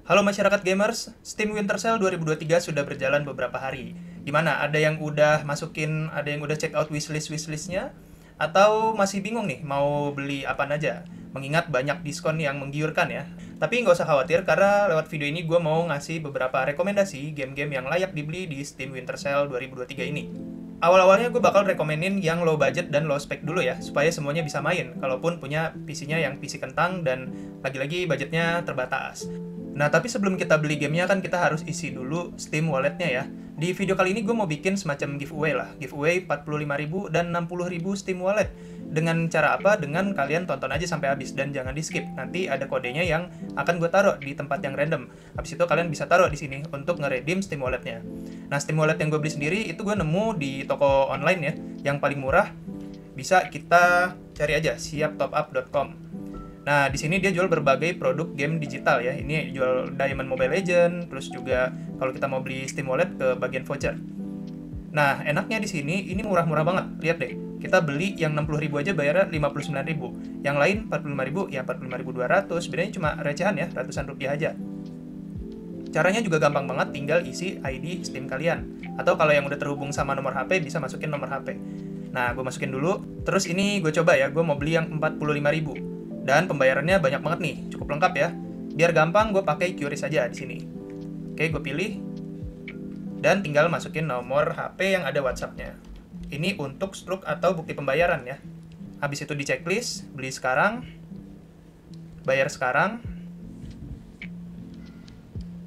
Halo masyarakat gamers, Steam Winter Sale 2023 sudah berjalan beberapa hari. Gimana? Ada yang udah masukin, ada yang udah check out wishlistnya? Atau masih bingung nih mau beli apa aja? Mengingat banyak diskon yang menggiurkan ya. Tapi nggak usah khawatir karena lewat video ini gue mau ngasih beberapa rekomendasi game-game yang layak dibeli di Steam Winter Sale 2023 ini. Awal-awalnya gue bakal rekomenin yang low budget dan low spec dulu ya, supaya semuanya bisa main, kalaupun punya PC-nya yang PC kentang dan lagi-lagi budgetnya terbatas. Nah, tapi sebelum kita beli gamenya kan kita harus isi dulu Steam Wallet-nya ya. Di video kali ini gue mau bikin semacam giveaway lah. Giveaway 45.000 dan 60.000 Steam Wallet. Dengan cara apa? Dengan kalian tonton aja sampai habis dan jangan di-skip. Nanti ada kodenya yang akan gue taruh di tempat yang random. Habis itu kalian bisa taruh di sini untuk nge-redeem Steam Wallet-nya. Nah, Steam Wallet yang gue beli sendiri itu gue nemu di toko online ya, yang paling murah. Bisa kita cari aja siaptopup.com. Nah, di sini dia jual berbagai produk game digital ya. Ini jual Diamond Mobile Legend, terus juga kalau kita mau beli Steam Wallet ke bagian voucher. Nah, enaknya di sini ini murah-murah banget. Lihat deh, kita beli yang 60.000 aja bayarnya 59.000. Yang lain 45.000 ya 45.200. Bedanya cuma recehan ya, ratusan rupiah aja. Caranya juga gampang banget, tinggal isi ID Steam kalian. Atau kalau yang udah terhubung sama nomor HP bisa masukin nomor HP. Nah, gue masukin dulu. Terus ini gue coba ya, gue mau beli yang 45.000. Dan pembayarannya banyak banget nih, cukup lengkap ya. Biar gampang, gue pakai QRIS aja di sini. Oke, gue pilih. Dan tinggal masukin nomor HP yang ada WhatsApp-nya. Ini untuk struk atau bukti pembayaran ya. Habis itu di checklist, beli sekarang, bayar sekarang.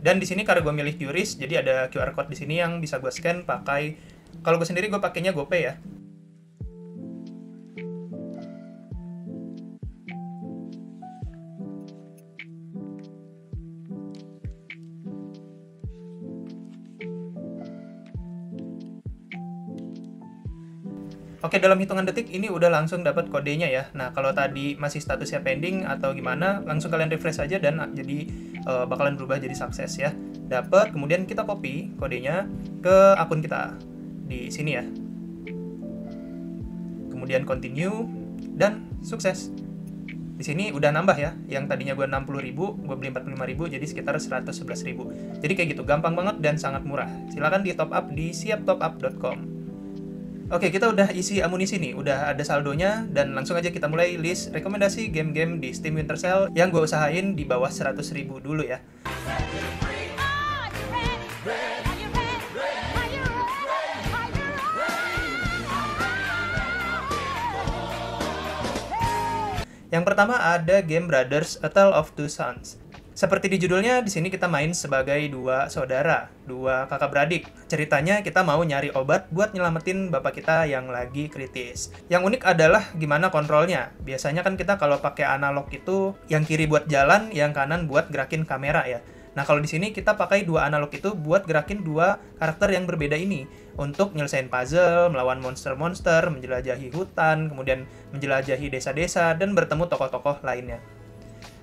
Dan di sini karena gue milih QRIS, jadi ada QR code di sini yang bisa gue scan pakai. Kalau gue sendiri gue pakainya GoPay ya. Oke, dalam hitungan detik ini udah langsung dapat kodenya ya. Nah, kalau tadi masih statusnya pending atau gimana, langsung kalian refresh aja dan jadi bakalan berubah jadi sukses ya. Dapat, kemudian kita copy kodenya ke akun kita di sini ya. Kemudian continue dan sukses. Di sini udah nambah ya. Yang tadinya gue 60.000, gue beli 45.000 jadi sekitar 111.000. Jadi kayak gitu, gampang banget dan sangat murah. Silahkan di top up di siaptopup.com. Oke, kita udah isi amunisi nih, udah ada saldonya, dan langsung aja kita mulai list rekomendasi game-game di Steam Winter Sale yang gue usahain di bawah 100.000 dulu ya. Yang pertama ada game Brothers: A Tale of Two Sons. Seperti di judulnya, di sini kita main sebagai dua saudara, dua kakak beradik. Ceritanya kita mau nyari obat buat nyelamatin bapak kita yang lagi kritis. Yang unik adalah gimana kontrolnya. Biasanya kan kita kalau pakai analog itu yang kiri buat jalan, yang kanan buat gerakin kamera ya. Nah, kalau di sini kita pakai dua analog itu buat gerakin dua karakter yang berbeda ini untuk nyelesain puzzle, melawan monster-monster, menjelajahi hutan, kemudian menjelajahi desa-desa dan bertemu tokoh-tokoh lainnya.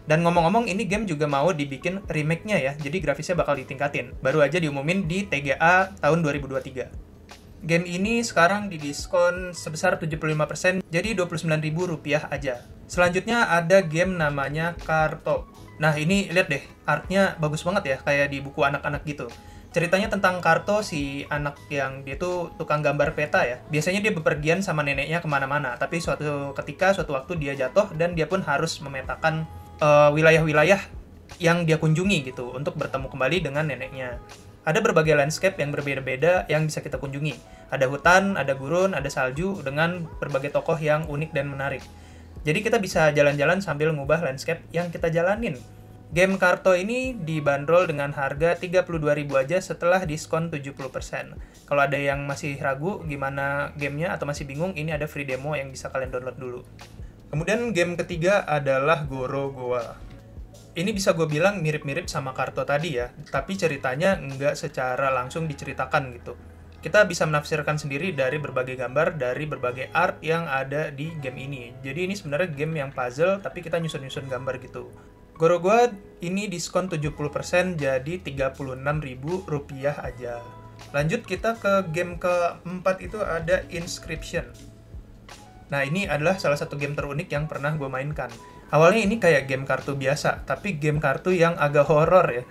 Dan ngomong-ngomong, ini game juga mau dibikin remake-nya ya, jadi grafisnya bakal ditingkatin. Baru aja diumumin di TGA tahun 2023. Game ini sekarang didiskon sebesar 75%, jadi Rp29.000 aja. Selanjutnya ada game namanya Carto. Nah, ini lihat deh, artnya bagus banget ya, kayak di buku anak-anak gitu. Ceritanya tentang Carto, si anak yang dia tuh tukang gambar peta ya. Biasanya dia bepergian sama neneknya kemana-mana, tapi suatu waktu dia jatuh dan dia pun harus memetakan wilayah-wilayah yang dia kunjungi gitu untuk bertemu kembali dengan neneknya. Ada berbagai landscape yang berbeda-beda yang bisa kita kunjungi. Ada hutan, ada gurun, ada salju dengan berbagai tokoh yang unik dan menarik. Jadi kita bisa jalan-jalan sambil ngubah landscape yang kita jalanin. Game Carto ini dibanderol dengan harga 32.000 aja setelah diskon 70%. Kalau ada yang masih ragu gimana gamenya atau masih bingung, ini ada free demo yang bisa kalian download dulu. Kemudian game ketiga adalah Gorogoa. Ini bisa gue bilang mirip-mirip sama Carto tadi ya, tapi ceritanya nggak secara langsung diceritakan gitu. Kita bisa menafsirkan sendiri dari berbagai gambar, dari berbagai art yang ada di game ini. Jadi ini sebenarnya game yang puzzle, tapi kita nyusun-nyusun gambar gitu. Gorogoa ini diskon 70% jadi Rp36.000 aja. Lanjut kita ke game keempat itu ada Inscription. Nah, ini adalah salah satu game terunik yang pernah gue mainkan. Awalnya ini kayak game kartu biasa, tapi game kartu yang agak horor ya.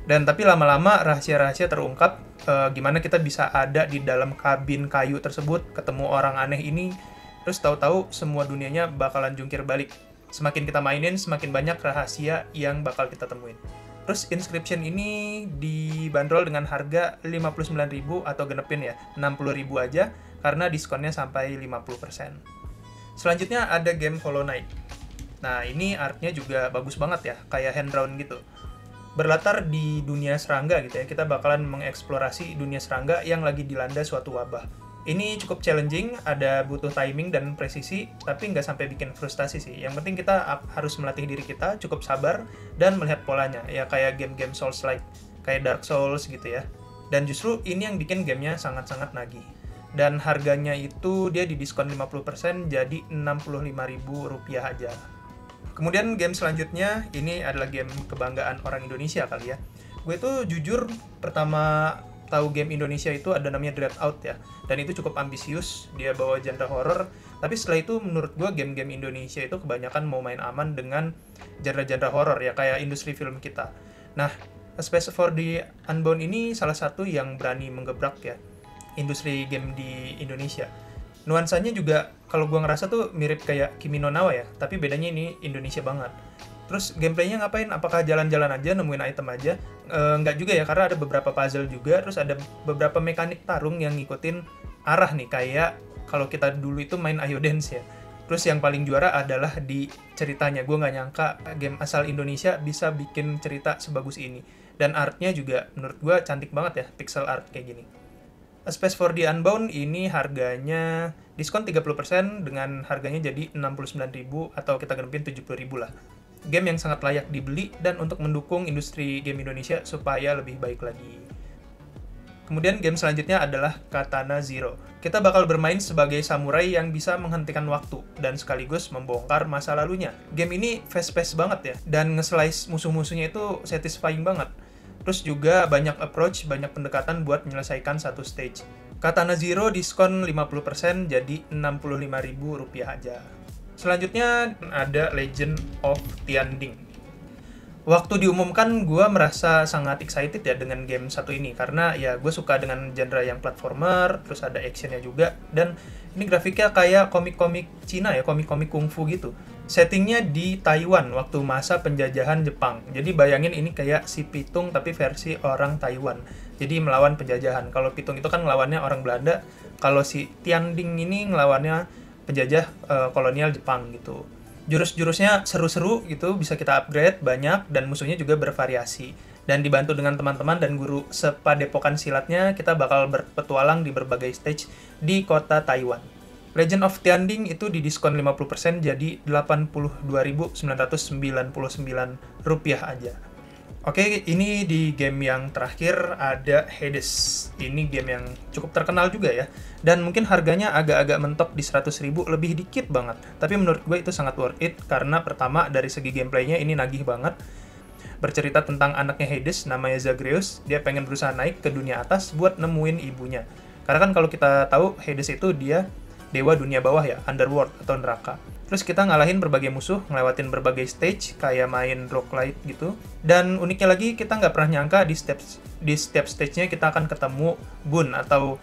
Dan tapi lama-lama rahasia-rahasia terungkap, gimana kita bisa ada di dalam kabin kayu tersebut, ketemu orang aneh ini, terus tahu-tahu semua dunianya bakalan jungkir balik. Semakin kita mainin, semakin banyak rahasia yang bakal kita temuin. Terus Inscription ini dibanderol dengan harga 59.000 atau genepin ya, 60.000 aja, karena diskonnya sampai 50%. Selanjutnya ada game Hollow Knight. Nah, ini artnya juga bagus banget ya, kayak hand drawn gitu. Berlatar di dunia serangga gitu ya, kita bakalan mengeksplorasi dunia serangga yang lagi dilanda suatu wabah. Ini cukup challenging, ada butuh timing dan presisi, tapi nggak sampai bikin frustasi sih. Yang penting kita harus melatih diri kita, cukup sabar, dan melihat polanya. Ya kayak game-game Souls-like, kayak Dark Souls gitu ya. Dan justru ini yang bikin gamenya sangat-sangat nagih. Dan harganya itu dia didiskon 50%, jadi Rp65.000 aja. Kemudian game selanjutnya, ini adalah game kebanggaan orang Indonesia kali ya. Gue tuh jujur pertama tahu game Indonesia itu ada namanya Dreadout ya. Dan itu cukup ambisius, dia bawa genre horror. Tapi setelah itu menurut gue game-game Indonesia itu kebanyakan mau main aman dengan genre-genre horror ya, kayak industri film kita. Nah, Space for the Unbound ini salah satu yang berani menggebrak ya industri game di Indonesia. Nuansanya juga kalau gue ngerasa tuh mirip kayak Kimi no Na wa ya, tapi bedanya ini Indonesia banget. Terus gameplaynya ngapain? Apakah jalan-jalan aja, nemuin item aja? Nggak juga ya, karena ada beberapa puzzle juga, terus ada beberapa mekanik tarung yang ngikutin arah nih, kayak kalau kita dulu itu main Ayo Dance ya. Terus yang paling juara adalah di ceritanya. Gue nggak nyangka game asal Indonesia bisa bikin cerita sebagus ini. Dan artnya juga menurut gue cantik banget ya, pixel art kayak gini. A Space for the Unbound ini harganya diskon 30% dengan harganya jadi 69.000 atau kita genepin 70.000 lah. Game yang sangat layak dibeli dan untuk mendukung industri game Indonesia supaya lebih baik lagi. Kemudian game selanjutnya adalah Katana Zero. Kita bakal bermain sebagai samurai yang bisa menghentikan waktu dan sekaligus membongkar masa lalunya. Game ini fast-paced banget ya, dan nge-slice musuh-musuhnya itu satisfying banget. Terus juga banyak approach, banyak pendekatan buat menyelesaikan satu stage. Katana Zero diskon 50% jadi Rp65.000 aja. Selanjutnya ada Legend of Tianding. Waktu diumumkan, gue merasa sangat excited ya dengan game satu ini. Karena ya gue suka dengan genre yang platformer, terus ada actionnya juga. Dan ini grafiknya kayak komik-komik Cina ya, komik-komik kungfu gitu. Settingnya di Taiwan waktu masa penjajahan Jepang. Jadi bayangin ini kayak si Pitung tapi versi orang Taiwan. Jadi melawan penjajahan. Kalau Pitung itu kan ngelawannya orang Belanda. Kalau si Tianding ini ngelawannya penjajah kolonial Jepang gitu. Jurus-jurusnya seru-seru gitu, bisa kita upgrade banyak, dan musuhnya juga bervariasi. Dan dibantu dengan teman-teman dan guru sepadepokan silatnya, kita bakal berpetualang di berbagai stage di kota Taiwan. Legend of Tianding itu didiskon 50% jadi Rp82.999 aja. Oke, ini di game yang terakhir ada Hades. Ini game yang cukup terkenal juga ya. Dan mungkin harganya agak-agak mentok di 100.000, lebih dikit banget. Tapi menurut gue itu sangat worth it, karena pertama dari segi gameplaynya ini nagih banget. Bercerita tentang anaknya Hades, namanya Zagreus. Dia pengen berusaha naik ke dunia atas buat nemuin ibunya. Karena kan kalau kita tahu, Hades itu dia dewa dunia bawah ya, underworld atau neraka. Terus kita ngalahin berbagai musuh, ngelewatin berbagai stage, kayak main roguelite gitu. Dan uniknya lagi, kita nggak pernah nyangka di setiap stage-nya kita akan ketemu boon atau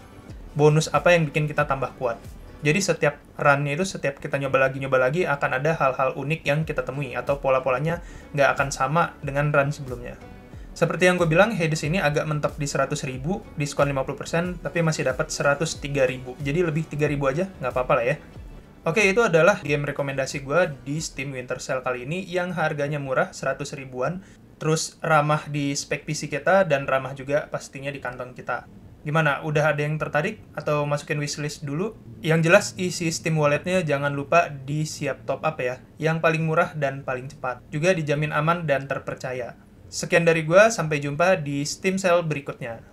bonus apa yang bikin kita tambah kuat. Jadi setiap run-nya itu, setiap kita nyoba lagi, akan ada hal-hal unik yang kita temui, atau pola-polanya nggak akan sama dengan run sebelumnya. Seperti yang gue bilang, Hades ini agak mentok di 100.000, diskon 50%, tapi masih dapat 103.000. Jadi lebih 3.000 aja, nggak apa-apa lah ya. Oke, itu adalah game rekomendasi gue di Steam Winter Sale kali ini yang harganya murah, 100 ribuan, terus ramah di spek PC kita, dan ramah juga pastinya di kantong kita. Gimana? Udah ada yang tertarik? Atau masukin wishlist dulu? Yang jelas isi Steam Wallet-nya jangan lupa di siap top up ya, yang paling murah dan paling cepat. Juga dijamin aman dan terpercaya. Sekian dari gue, sampai jumpa di Steam Sale berikutnya.